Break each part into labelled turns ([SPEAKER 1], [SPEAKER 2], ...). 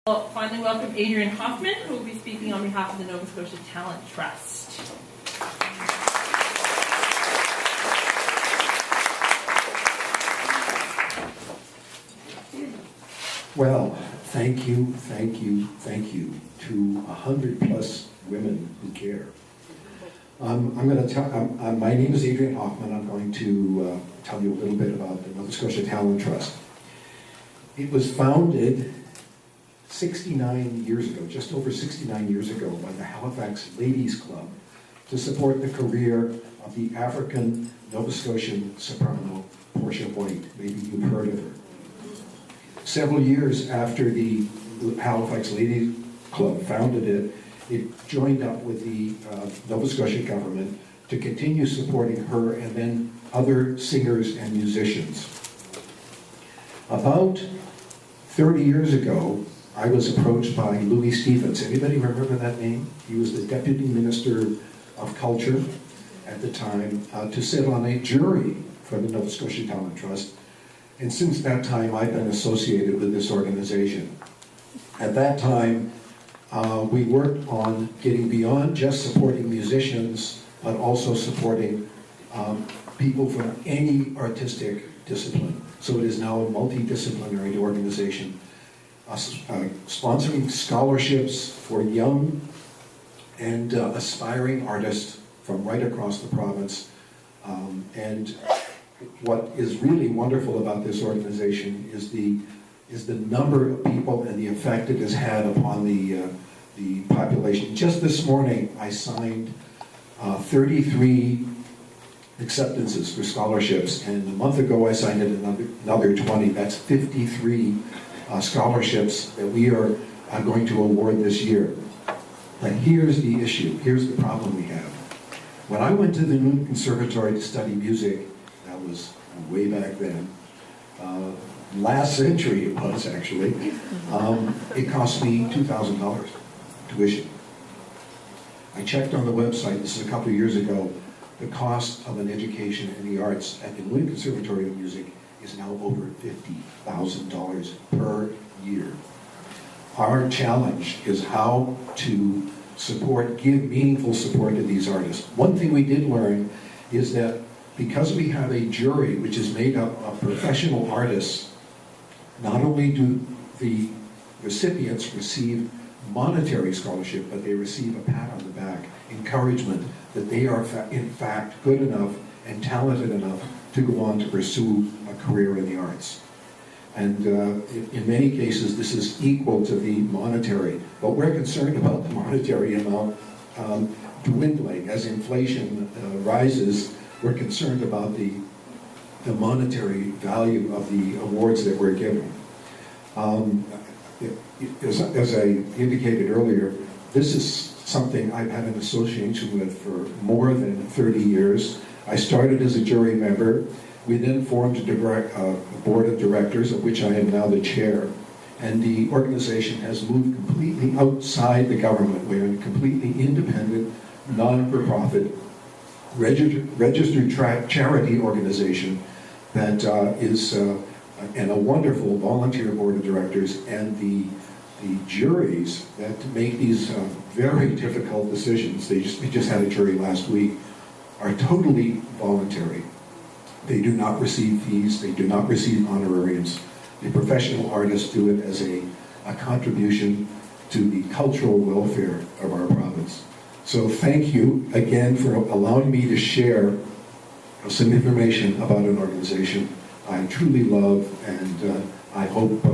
[SPEAKER 1] I'll finally welcome Adrian Hoffman, who will be speaking on behalf of the Nova Scotia Talent Trust.
[SPEAKER 2] Well, thank you to 100+ women who care. I'm going to tell. My name is Adrian Hoffman. I'm going to tell you a little bit about the Nova Scotia Talent Trust. It was founded 69 years ago, just over 69 years ago, by the Halifax Ladies Club to support the career of the African Nova Scotian soprano Portia White. Maybe you've heard of her. Several years after the Halifax Ladies Club founded it, it joined up with the Nova Scotia government to continue supporting her and then other singers and musicians. About 30 years ago, I was approached by Louis Stephens. Anybody remember that name? He was the Deputy Minister of Culture at the time, to sit on a jury for the Nova Scotia Talent Trust. And since that time, I've been associated with this organization. At that time, we worked on getting beyond just supporting musicians, but also supporting people from any artistic discipline. So it is now a multidisciplinary organization, sponsoring scholarships for young and aspiring artists from right across the province. And what is really wonderful about this organization is the number of people and the effect it has had upon the population. Just this morning, I signed 33 acceptances for scholarships, and a month ago I signed another 20. That's 53 scholarships that we are going to award this year. But here's the issue, here's the problem we have. When I went to the New Conservatory to study music, that was way back then, last century it was actually, it cost me $2,000 tuition. I checked on the website, this is a couple of years ago, the cost of an education in the arts at the New Conservatory of Music is now over $50,000 per year. Our challenge is how to give meaningful support to these artists. One thing we did learn is that because we have a jury which is made up of professional artists, not only do the recipients receive monetary scholarship, but they receive a pat on the back, encouragement that they are in fact good enough and talented enough to go on to pursue a career in the arts. And in many cases, this is equal to the monetary, but we're concerned about the monetary amount dwindling. As inflation rises, we're concerned about the monetary value of the awards that we're given. As I indicated earlier, this is something I've had an association with for more than 30 years. I started as a jury member. We then formed a board of directors, of which I am now the chair. And the organization has moved completely outside the government. We're a completely independent, non-for-profit, registered charity organization that is and a wonderful volunteer board of directors, and the juries that make these very difficult decisions. We just had a jury last week, are totally voluntary. They do not receive fees, they do not receive honorariums. The professional artists do it as a contribution to the cultural welfare of our province. So thank you again for allowing me to share some information about an organization I truly love, and I hope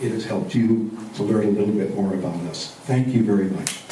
[SPEAKER 2] it has helped you to learn a little bit more about us. Thank you very much.